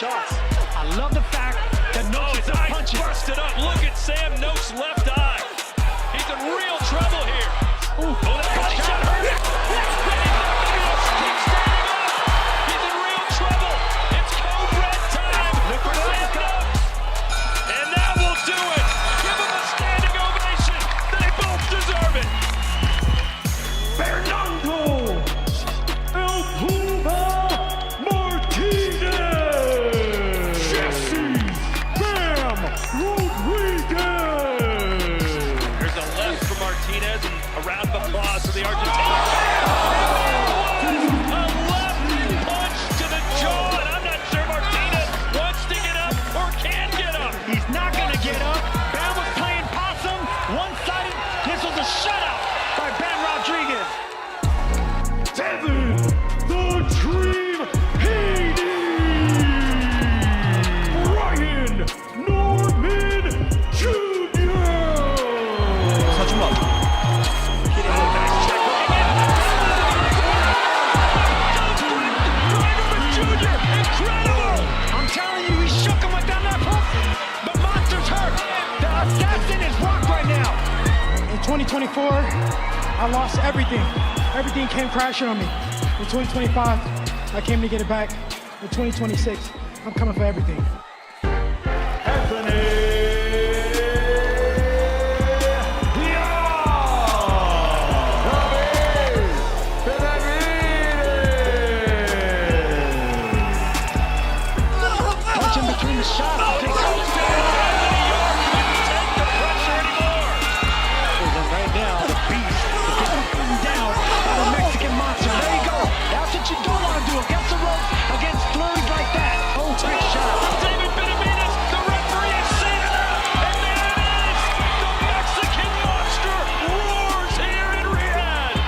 shots. I love the fact that Noakes is punching. Busted up. Look at Sam Noakes' left eye. He's in real trouble here. Ooh. Oh, that body shot hurt him. Keeps standing up. He's in real trouble. It's code red time for Sam Noakes. And that will do it. Give him a standing ovation. They both deserve it. Fernando El Puma Martinez. Jesse Bam Rodriguez. There's a left for Martinez and a round of applause for the Argentine. A left punch to the jaw, and I'm not sure Martinez wants to get up or can get up. He's not going to get up. Bam was playing possum. One-sided. This was a shutout by Bam Rodriguez. Devin the Dream Haney. Brian Norman Jr. Touch him up. Incredible! I'm telling you, he shook him with that left hook. The monster's hurt. The assassin is rocked right now. In 2024, I lost everything. Everything came crashing on me. In 2025, I came to get it back. In 2026, I'm coming for everything. Anthony Punch in between the shots. Anthony Yarde couldn't take the pressure anymore. Right now, the beast is getting beaten down by the Mexican monster. There you go. That's what you don't want to do against the ropes, against flurries like that. Oh, big shot. David Benavidez, the referee has seen it, and there it is. The Mexican monster roars here in Riyadh.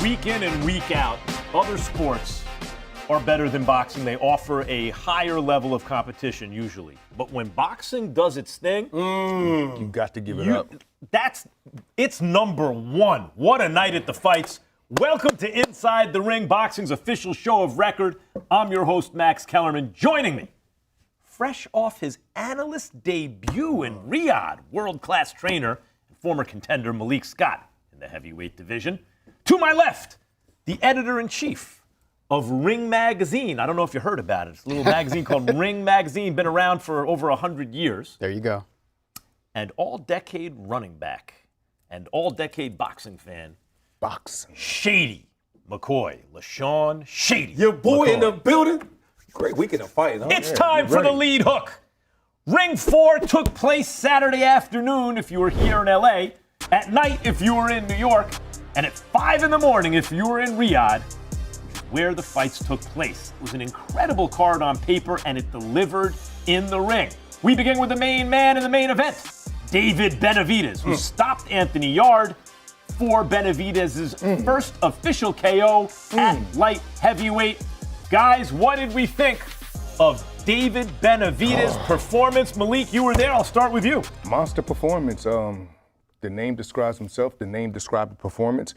Week in and week out, other sports are better than boxing. They offer a higher level of competition usually. But when boxing does its thing, You got to give it up. it's number one. What a night at the fights. Welcome to Inside the Ring, boxing's official show of record. I'm your host, Max Kellerman. Joining me, fresh off his analyst debut in Riyadh, world-class trainer and former contender Malik Scott in the heavyweight division. To my left, the editor-in-chief of Ring Magazine. I don't know if you heard about it. It's a little magazine called Ring Magazine, been around for over 100 years. There you go. And all-decade running back and all-decade boxing fan, Boxing. Shady McCoy. LaShawn Shady. Your boy McCoy. in the building. Great weekend of fighting, huh? It's time for the lead hook. Ring 4 took place Saturday afternoon if you were here in LA, at night if you were in New York, and at 5 in the morning if you were in Riyadh, which is where the fights took place. It was an incredible card on paper, and it delivered in the ring. We begin with the main man in the main event, David Benavidez, who stopped Anthony Yarde for Benavidez's first official KO at light heavyweight. Guys, what did we think of David Benavidez's performance? Malik, you were there. I'll start with you. Monster performance. The name describes himself. The name describes the performance.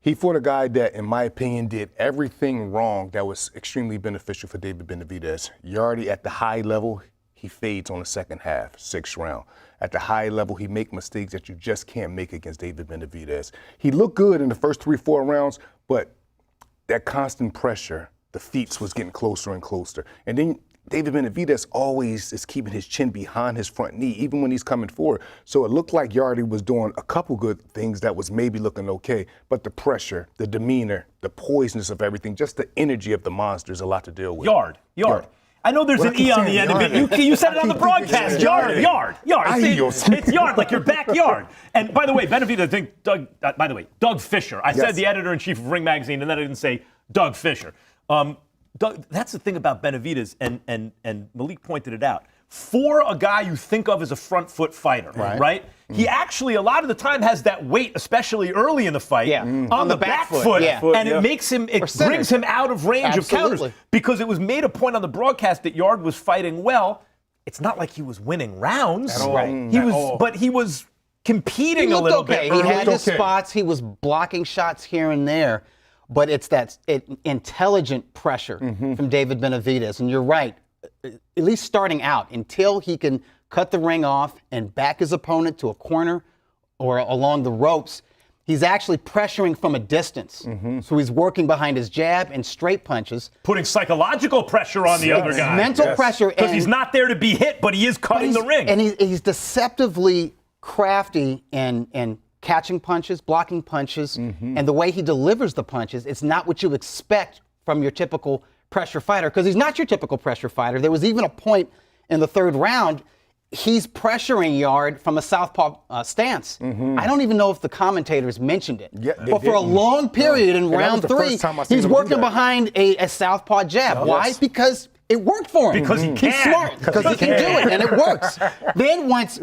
He fought a guy that, in my opinion, did everything wrong that was extremely beneficial for David Benavidez. Yarde at the high level, he fades on the second half, 6th round. At the high level, he make mistakes that you just can't make against David Benavidez. He looked good in the first 3-4 rounds, but that constant pressure, the feats was getting closer and closer. And then David Benavidez always is keeping his chin behind his front knee, even when he's coming forward. So it looked like Yarde was doing a couple good things that was maybe looking okay, but the pressure, the demeanor, the poisonous of everything, just the energy of the monster is a lot to deal with. Yarde. I know there's an E on the end of it. You said it on the broadcast. Yarde. It's Yarde, like your backyard. And by the way, Benavidez, I think Doug Fisher. I said the editor-in-chief of Ring Magazine, and then I didn't say Doug Fisher. Doug, that's the thing about Benavidez, and Malik pointed it out. for a guy you think of as a front foot fighter, right? He actually, a lot of the time, has that weight, especially early in the fight, on the back foot, and it makes him, it brings him out of range of counters. Because it was made a point on the broadcast that Yarde was fighting well. It's not like he was winning rounds. But he was competing a little bit. He had his spots. He was blocking shots here and there. But it's that intelligent pressure from David Benavidez. And you're right, at least starting out, until he can cut the ring off and back his opponent to a corner or along the ropes, he's actually pressuring from a distance. So he's working behind his jab and straight punches. Putting psychological pressure on the other guy. Mental pressure. Because he's not there to be hit, but he is cutting the ring. And he's deceptively crafty and catching punches, blocking punches, and the way he delivers the punches, it's not what you expect from your typical pressure fighter, because he's not your typical pressure fighter. There was even a point in the third round, he's pressuring Yarde from a southpaw stance. I don't even know if the commentators mentioned it. But for a long period in round 3, he's working behind a southpaw jab. Why? Because it worked for him. Because he can. He's smart. Because he can do it, and it works. Then once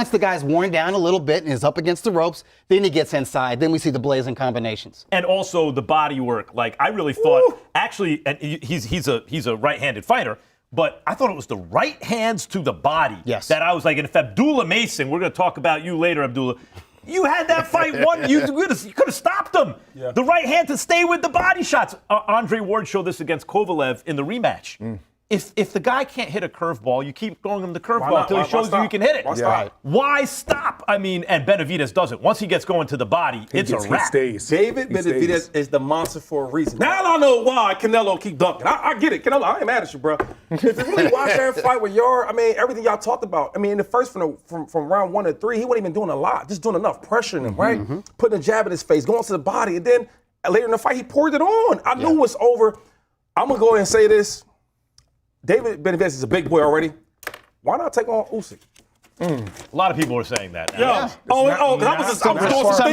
the guy's worn down a little bit and is up against the ropes, then he gets inside. Then we see the blazing combinations. And also the body work. Like, I really thought, actually, and he's a right-handed fighter, but I thought it was the right hands to the body that I was like, and if Abdullah Mason, we're going to talk about you later, Abdullah, you had that fight won. You could have stopped him. The right hand to stay with the body shots. Andre Ward showed this against Kovalev in the rematch. If the guy can't hit a curveball, you keep throwing him the curveball until he shows you can hit it. Why stop? I mean, and Benavidez does it. Once he gets going to the body, it's a wrap. David Benavidez is the monster for a reason. Now I know why Canelo keep dunking. I get it. Canelo, I ain't mad at you, bro. If you really watch that fight with Yarde, I mean, everything y'all talked about. I mean, in the first from round 1 to 3, he wasn't even doing a lot, just doing enough pressuring him, right? Putting a jab in his face, going to the body, and then later in the fight, he poured it on. I knew it was over. I'm gonna go ahead and say this. David Benavidez is a big boy already. Why not take on Usyk? A lot of people are saying that. Some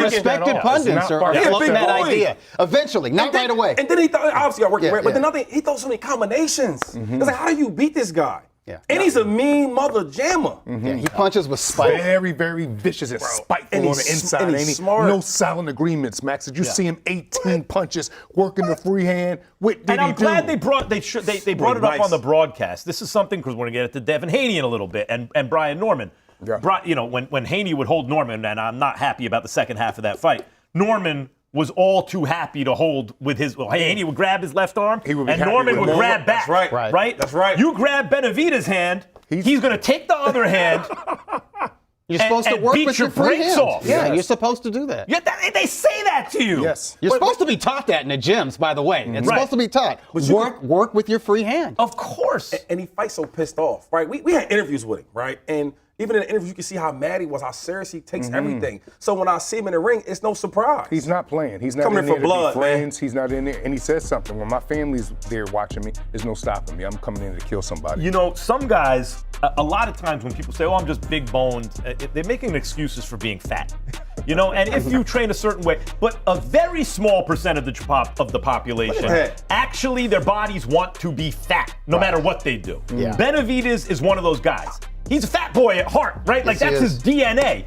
respected pundits are floating that idea. Eventually, not right away. And then he thought, obviously, got working, but then he throws so many combinations. It's like, how do you beat this guy? And he's a mean mother jammer. He punches with spite. Very, very vicious and spiteful on the inside. And he's smart. No silent agreements, Max. Did you see him 18 punches working the free hand? What did and I'm he do? glad they brought it up on the broadcast. This is something, because we're going to get it to Devin Haney in a little bit and Brian Norman. When Haney would hold Norman, and I'm not happy about the second half of that fight, Norman was all too happy to hold with his. Well, Haney would grab his left arm, and Norman would grab back. That's right. That's right. You grab Benavidez's hand, he's going to take the other hand. You're supposed to work with your free hands. Off. Yeah, you're supposed to do that. They say that to you. Yes. You're supposed to be taught that in the gyms, by the way. It's supposed to be taught. Work with your free hand. Of course. And he fights so pissed off, right? We had interviews with him, right? And even in the interview, you can see how mad he was, how serious he takes everything. So when I see him in the ring, it's no surprise. He's not playing. He's not coming in there for blood, to be friends. He's not in there. And he says something. When my family's there watching me, there's no stopping me. I'm coming in to kill somebody. You know, some guys, a lot of times when people say, I'm just big boned, they're making excuses for being fat. You know, and if you train a certain way, but a very small percent of the population, actually their bodies want to be fat, no matter what they do. Benavidez is one of those guys. He's a fat boy at heart, right? Like, that's his DNA.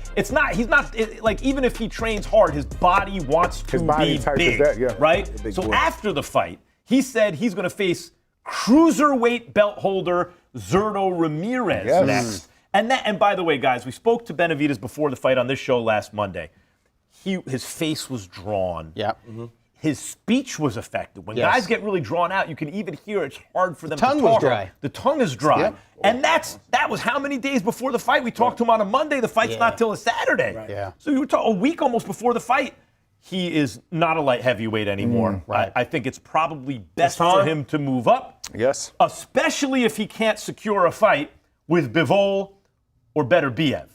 Like, even if he trains hard, his body wants to be big, right? So after the fight, he said he's going to face cruiserweight belt holder Zurdo Ramirez next. And by the way, guys, we spoke to Benavidez before the fight on this show last Monday. His face was drawn. His speech was affected. When guys get really drawn out, you can even hear it's hard for them to talk. The tongue was dry. The tongue is dry. And that was how many days before the fight? We talked to him on a Monday. The fight's not till a Saturday. So you were talking a week almost before the fight. He is not a light heavyweight anymore. I think it's probably best for him to move up. Yes. Especially if he can't secure a fight with Bivol or Beterbiev.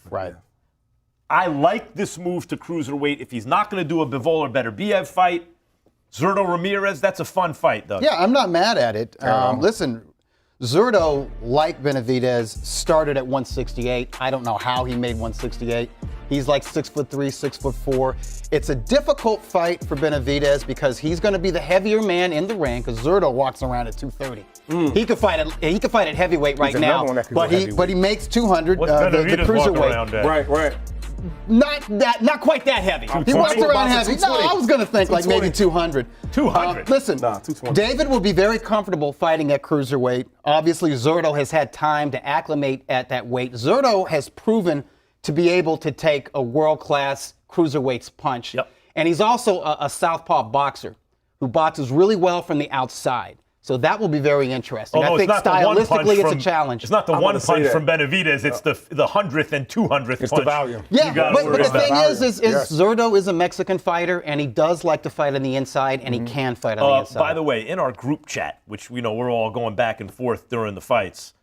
I like this move to cruiserweight. If he's not going to do a Bivol or Beterbiev fight, Zurdo Ramirez, that's a fun fight, though. Yeah, I'm not mad at it. Listen, Zurdo, like Benavidez, started at 168. I don't know how he made 168. He's like 6'3", 6'4". It's a difficult fight for Benavidez because he's going to be the heavier man in the ring because Zurdo walks around at 230. He could fight at heavyweight right now, but he makes 200. What's The Benavidez walking cruiserweight. around at? Right. Not quite that heavy. He walks around heavy. No, I was going to think like maybe 200. 200? Listen, 220. David will be very comfortable fighting at cruiserweight. Obviously, Zurdo has had time to acclimate at that weight. Zurdo has proven to be able to take a world-class cruiserweight's punch. Yep. And he's also a southpaw boxer who boxes really well from the outside. So that will be very interesting. I think stylistically it's a challenge. It's not the one punch from Benavidez. It's the 100th and 200th punch. It's the volume. Yeah, but the thing is Yes. Zurdo is a Mexican fighter, and he does like to fight on the inside, and he can fight on the inside. By the way, in our group chat, which we're all going back and forth during the fights,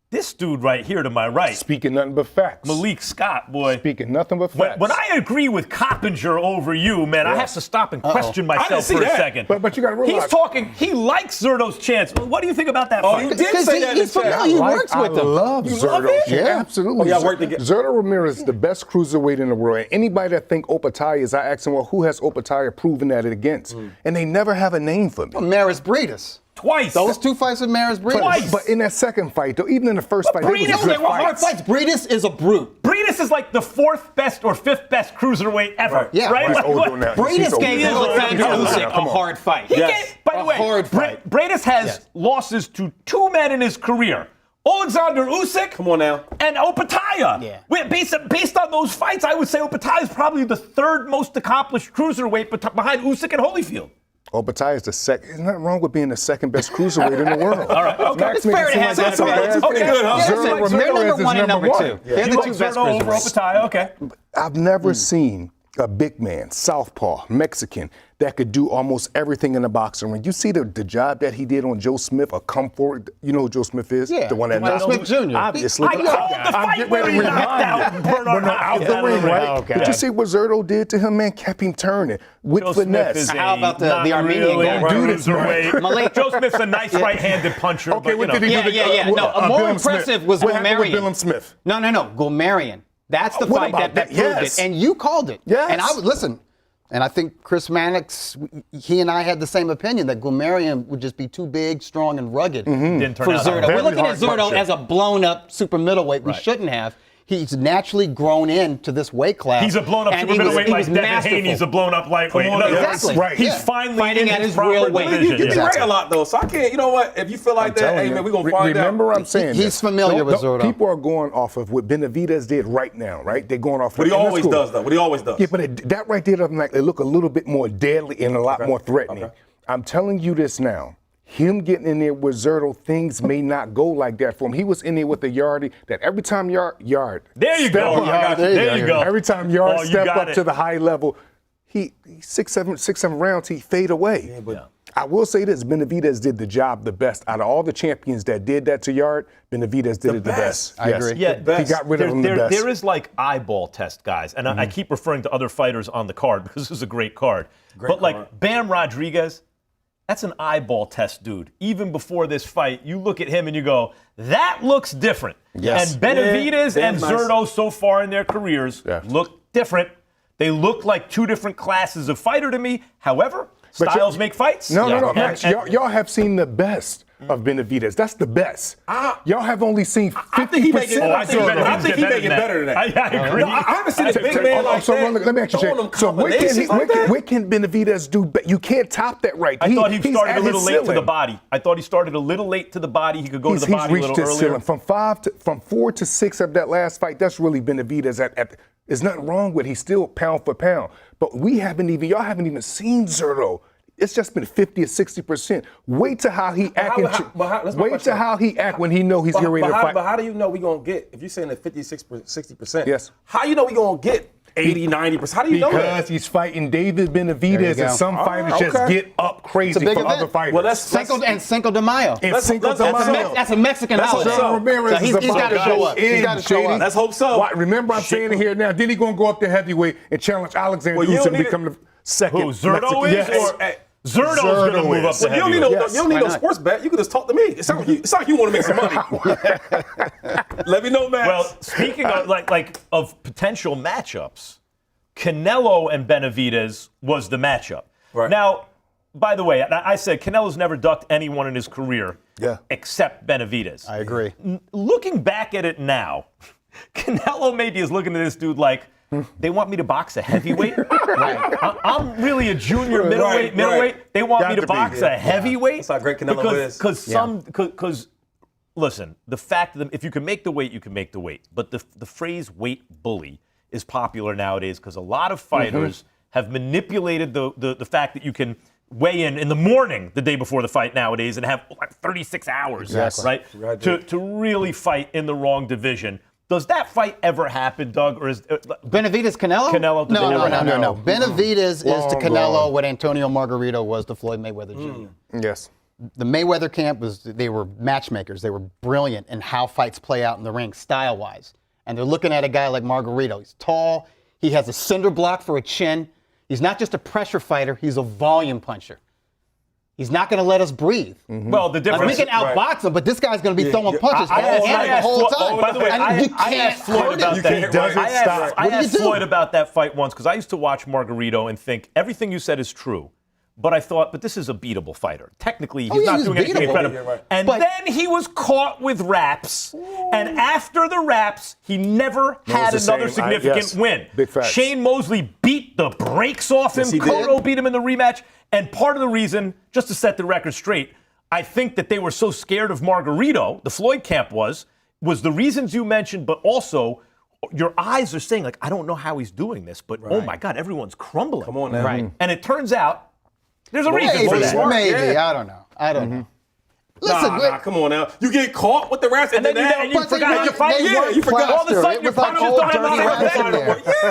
this dude right here to my right, Speaking nothing but facts. Malik Scott, boy. Speaking nothing but facts. When I agree with Coppinger over you, man, I have to stop and question myself for a second. But you got to realize. He's talking. He likes Zurdo's chance. What do you think about that fight? you did Because say that in he's the chat. familiar. He works with I them. love You Zurdo. love it? Yeah, absolutely. Oh, y'all work together. Zurdo Ramirez is the best cruiserweight in the world. And anybody that think Opataya is, I ask them, well, who has Opataya proven that against? And they never have a name for me. Maris Breedis. Twice. Those two fights with Maris Breedis. Twice. But in that second fight, though, even in the first fight, they Breedis, was they good were hard fights. Breedis is a brute. Breedis is like the 4th best or 5th best cruiserweight ever. Right. Yeah. Right? He's Like, older what- than that. Breedis He's older gave than that. Alexander Come on, Usyk come a on. hard fight. He Yes. gave, by the A way, hard fight. Breidis has losses to 2 men in his career. Alexander Usyk Come on now. and Opataya. Yeah. Based on those fights, I would say Opataya is probably the 3rd most accomplished cruiserweight behind Usyk and Holyfield. Opataya is the second. There's nothing wrong with being the second best cruiserweight in the world. All right, okay. It's fair to have that. Okay, good, huh? Yeah, Zurdo it's like they're Ramirez number is one and number number one. two. Yeah. They're You the like two best Zurdo over cruiserweights. Opataya? Okay. I've never seen a big man, southpaw, Mexican, that could do almost everything in the boxing ring. You see the job that he did on Joe Smith, a come forward. You know who Joe Smith is? Yeah, The one that Joe knocked Smith him. Jr. Obviously. I called the fight where he knocked out Bernard out Hopkins. the ring, right? Okay. But you see what Zurdo did to him, man? Kept him turning with Joe Smith finesse. is How about the not Armenian really guy? a Do this, cruiserweight. Malik. Joe Smith's a nice right-handed puncher. Okay, but, what did he do? Yeah. No, more Billum impressive Smith. was What happened with Gulmarian. Billum Smith? No. Gulmarian. That's the What fight about that that? proved Yes. it. And you called it. Yes. And I would listen. And I think Chris Mannix, he and I had the same opinion that Gulmarian would just be too big, strong, and rugged Didn't turn for out Zurdo. very We're looking at hard Zurdo puncher. as a blown-up super middleweight. We shouldn't have. He's naturally grown into this weight class. He's a blown-up and super middleweight he like was Devin masterful. Haney's a blown-up lightweight. Come on, In other exactly. words, Right. He's Yeah. finally Fighting in at his his proper real weight. division. You be Exactly. right a lot though, so I can't. You know what? If you feel like that, hey man, we gonna find out. Remember, I'm saying He's this. familiar with Zurdo. People are going off of what Benavidez did right now, right? They're going off. What he and that's always cool. does though. What he always does. Yeah, but that right there doesn't like it look a little bit more deadly and a lot more threatening. Okay. I'm telling you this now. Him getting in there with Zurdo, things may not go like that for him. He was in there with the Yarde that every time Yarde. There you step go. up- I got you. There you go. Every time Yarde Oh, you step got up it. to the high level, he 6-7 rounds, he fade away. Yeah, but I will say this, Benavidez did the job the best. Out of all the champions that did that to Yarde, Benavidez did it the best. I agree. Yeah, He got rid of him the best. There is like eyeball test guys, and I keep referring to other fighters on the card because this is a great card. But like Bam Rodriguez, that's an eyeball test, dude. Even before this fight, you look at him and you go, that looks different. Yes. And Benavidez Yeah, and damn nice. Zurdo so far in their careers Yes. look different. They look like 2 different classes of fighter to me. However, styles make fights. No, And- Max, and- y'all have seen the best of Benavidez. That's the best. Y'all have only seen 50%. I think he make it. I think he make it better than that. I agree. No, I haven't seen a big man like so that. let me ask you, throwing them Jay. So combinations like that? what can Benavidez do? You can't top that right. I thought he he's started at a little his late to ceiling. the body. I thought he started a little late to the body. He could go to the body a reached little his earlier. ceiling. From 4 to 6 of that last fight, that's really Benavidez at there's nothing wrong with it. He's still pound for pound. But y'all haven't even seen Zurdo. It's just been 50 or 60%. Wait till how he act. Wait till how he act when he know he's getting ready to fight. But how do you know we gonna get, if you're saying that 56%, 60%, Yes. how you know we gonna get 80, 90%? How do you know that? Because he's fighting David Benavidez, go. and some fighters just okay. get up crazy big for event. other fighters. Well, Cinco de Mayo. And let's- Cinco let's- de that's Mayo. That's a Mexican That's holiday. what's up. Ramirez So he's is about got to to show go up. He's in, got to show JD. up. Let's hope so. Why, remember, I'm saying it here now. Didn't he gonna go up to heavyweight and challenge Alexander Well, you Usyk don't and need become the second? Who, Zurdo Mexican? is? Yes. Or- Zerto's going to move up to Well, you don't need no, heavyweight. you don't need Why no not? sports bet. You can just talk to me. It's like you want to make some money. Let me know, Max. Well, speaking of of potential matchups, Canelo and Benavidez was the matchup. Right. Now, by the way, I said Canelo's never ducked anyone in his career except Benavidez. I agree. Looking back at it now, Canelo maybe is looking at this dude like, they want me to box a heavyweight? I'm really a junior middleweight. They want me to box a heavyweight? That's how great Canelo is. Because listen, the fact that if you can make the weight, you can make the weight. But the phrase weight bully is popular nowadays because a lot of fighters have manipulated the fact that you can weigh in the morning the day before the fight nowadays and have like 36 hours, right? To really fight in the wrong division. Does that fight ever happen, Doug? Or is Benavidez Canelo? Canelo? No. Benavidez is to Canelo Long. what Antonio Margarito was to Floyd Mayweather Jr. Yes. The Mayweather camp they were matchmakers. They were brilliant in how fights play out in the ring, style-wise. And they're looking at a guy like Margarito. He's tall. He has a cinder block for a chin. He's not just a pressure fighter. He's a volume puncher. He's not going to let us breathe. Well, the difference. We can outbox him, but this guy's going to be throwing punches the whole time. By the way, I asked Floyd about that. I asked Floyd about that fight once because I used to watch Margarito and think everything you said is true. But I thought, but this is a beatable fighter. Technically, he's not doing anything incredible. And then he was caught with wraps. And after the wraps, he never had another significant win. Big facts. Shane Mosley beat the brakes off him. Cotto beat him in the rematch. And part of the reason, just to set the record straight, I think that they were so scared of Margarito, the Floyd camp was the reasons you mentioned, but also your eyes are saying, like, I don't know how he's doing this, but oh my God, everyone's crumbling. Come on now. Right. And it turns out there's a reason for that. Maybe. I don't know. Listen, come on now. You get caught with the rats and then you forgot your fight. Yeah, you forgot. All of a sudden, your punches don't have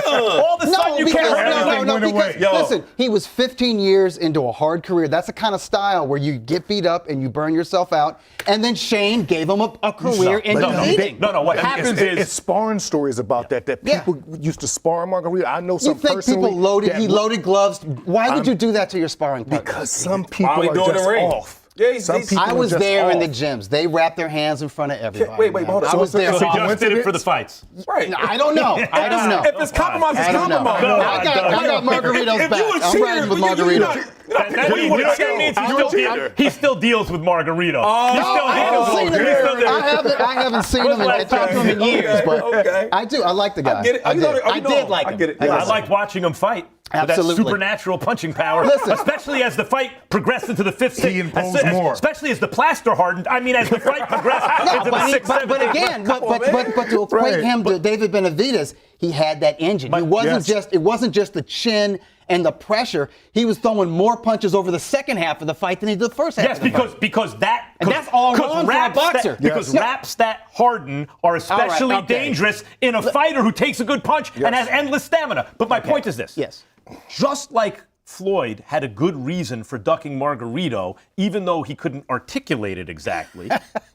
all of a sudden, you can't listen, he was 15 years into a hard career. That's the kind of style where you get beat up and you burn yourself out. And then Shane gave him a career in eating. No, what happens is it's sparring stories about that people used to spar Margarito. I know some personally. People loaded gloves. Why would you do that to your sparring partner? Because some people are just off. Yeah, I was there in the gyms. They wrapped their hands in front of everybody. Wait, hold on. I was there. So you just did it for the fights. Right. No, I don't know. If it's compromise, it's compromise. I got Margarito's back. I'm riding with Margarito. He still deals with Margarito. I haven't seen him and talked to him in years, but I do. I like the guy. I get it. I did like him. I get it. I liked watching him fight. Absolutely. With that supernatural punching power. Listen. Especially as the fight progressed into the fifth, He imposed more. especially as the plaster hardened. I mean, as the fight progressed into the sixth, seventh, but again, but to equate him to David Benavidez, he had that engine. It wasn't just the chin and the pressure. He was throwing more punches over the second half of the fight than he did the first half. Yes, because that's all wrong for a boxer. Because wraps that harden are especially dangerous in a fighter who takes a good punch and has endless stamina. But my point is this. Yes. Just like Floyd had a good reason for ducking Margarito, even though he couldn't articulate it exactly,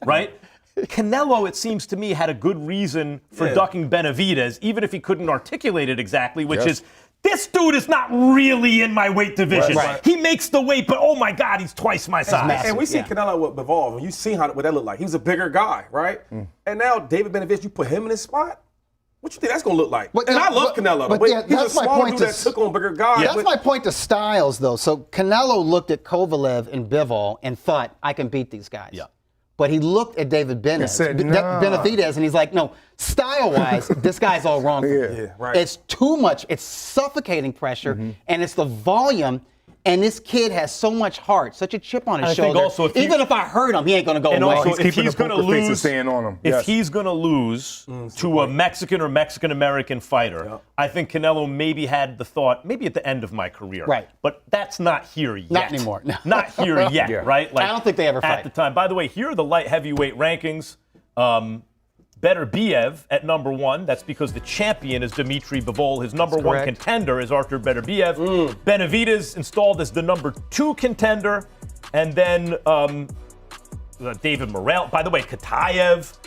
right? Canelo, it seems to me, had a good reason for ducking Benavidez, even if he couldn't articulate it exactly, which is, this dude is not really in my weight division. Right. He makes the weight, but oh my God, he's twice my size. And we see Canelo evolve, and you see what that looked like. He was a bigger guy, right? And now David Benavidez, you put him in his spot. What you think that's gonna look like? I love Canelo, but he's a smaller dude that took on bigger guys. That's my point to styles, though. So Canelo looked at Kovalev and Bivol and thought, I can beat these guys. Yeah. But he looked at David Benavidez and he's like, no, style-wise, this guy's all wrong for me. Yeah, right. It's too much. It's suffocating pressure, and it's the volume. And this kid has so much heart, such a chip on his shoulder. Also, even if I hurt him, he ain't going to go and away. also, He's if keeping he's the going to poker face and lose, staying on him. if he's going to lose to a Mexican or Mexican-American fighter, I think Canelo maybe had the thought, maybe at the end of my career. Right. But that's not here yet. Not anymore. No. Not here yet, right? I don't think they ever fight. At the time. By the way, here are the light heavyweight rankings. Beterbiev at number 1. That's because the champion is Dmitry Bivol. His number 1 contender is Artur Beterbiev. Benavidez installed as the number 2 contender. And then David Morrell. By the way, Kataev.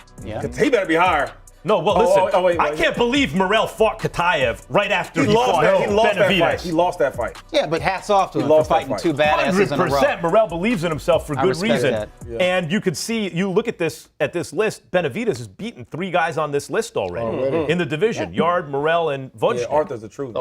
He better be higher. No, well, listen. wait, I can't believe Morrell fought Kataev right after he lost fought that. He lost that Benavidez. fight. He lost that fight. Yeah, but hats off to him for lost that fighting fight. two badasses in a row. 100%. Morrell believes in himself for I good respect reason. that. Yeah. And you could see, you look at this list, Benavidez has beaten 3 guys on this list already in the division. Yarde, Morrell, and Vojtnik. Yeah, Arthur's the truth.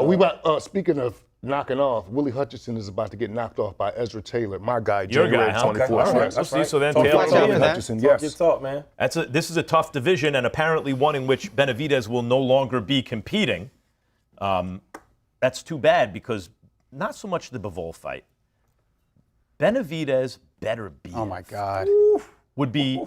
Speaking of knocking off, Willie Hutchinson is about to get knocked off by Ezra Taylor, my guy, Your January guy, huh? 24th. Okay. All right. Yes. We'll see. So then Talk Taylor. watch out for that. Hutchinson, Talk yes. your talk, man. This is a tough division, and apparently one in which Benavidez will no longer be competing. That's too bad because not so much the Bivol fight. Benavidez better be. Oh my God. Would be,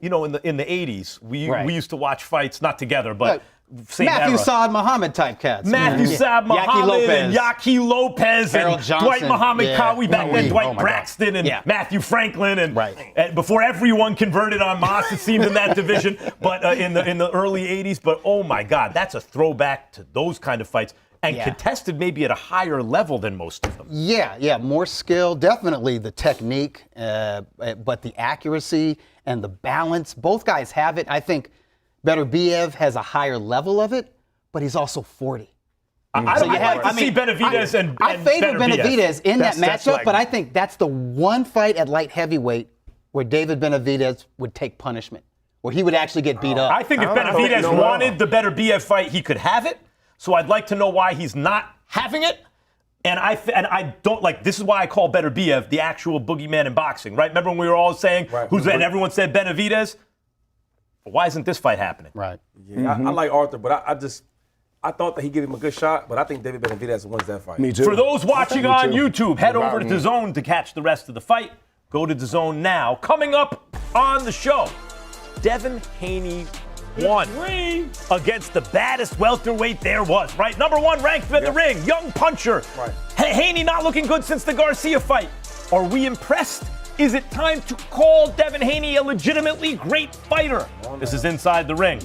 in the 80s, we used to watch fights not together, but same Matthew era. Saad Muhammad type cats. Matthew Saad Muhammad and Yaki Lopez Harold and Johnson. Dwight Muhammad Yeah. Cowie back then, Dwight Oh my God. Braxton and Yeah. Matthew Franklin and Right. before everyone converted on Moss, it seemed in that division, but in the early 80s. But oh my God, that's a throwback to those kind of fights and contested maybe at a higher level than most of them. Yeah, more skill, definitely the technique, but the accuracy and the balance, both guys have it. I think Beterbiev has a higher level of it, but he's also 40. I'd like to see Benavidez and I favor Benavidez in that That's matchup, like- but I think that's the one fight at light heavyweight where David Benavidez would take punishment, where he would actually get beat up. I think if Benavidez wanted the Beterbiev fight, he could have it. So I'd like to know why he's not having it. And I don't like. This is why I call Beterbiev the actual boogeyman in boxing, right? Remember when we were all saying and everyone said Benavidez? Why isn't this fight happening? Right. Yeah, I like Arthur, but I thought that he'd give him a good shot, but I think David Benavidez wins that fight. Me too. For those watching on too. YouTube, head over to DAZN to catch the rest of the fight. Go to DAZN now. Coming up on the show, Devin Haney won against the baddest welterweight there was, right? Number 1 ranked in the ring, young puncher. Right. Haney not looking good since the Garcia fight. Are we impressed? Is it time to call Devin Haney a legitimately great fighter? This is Inside the Ring.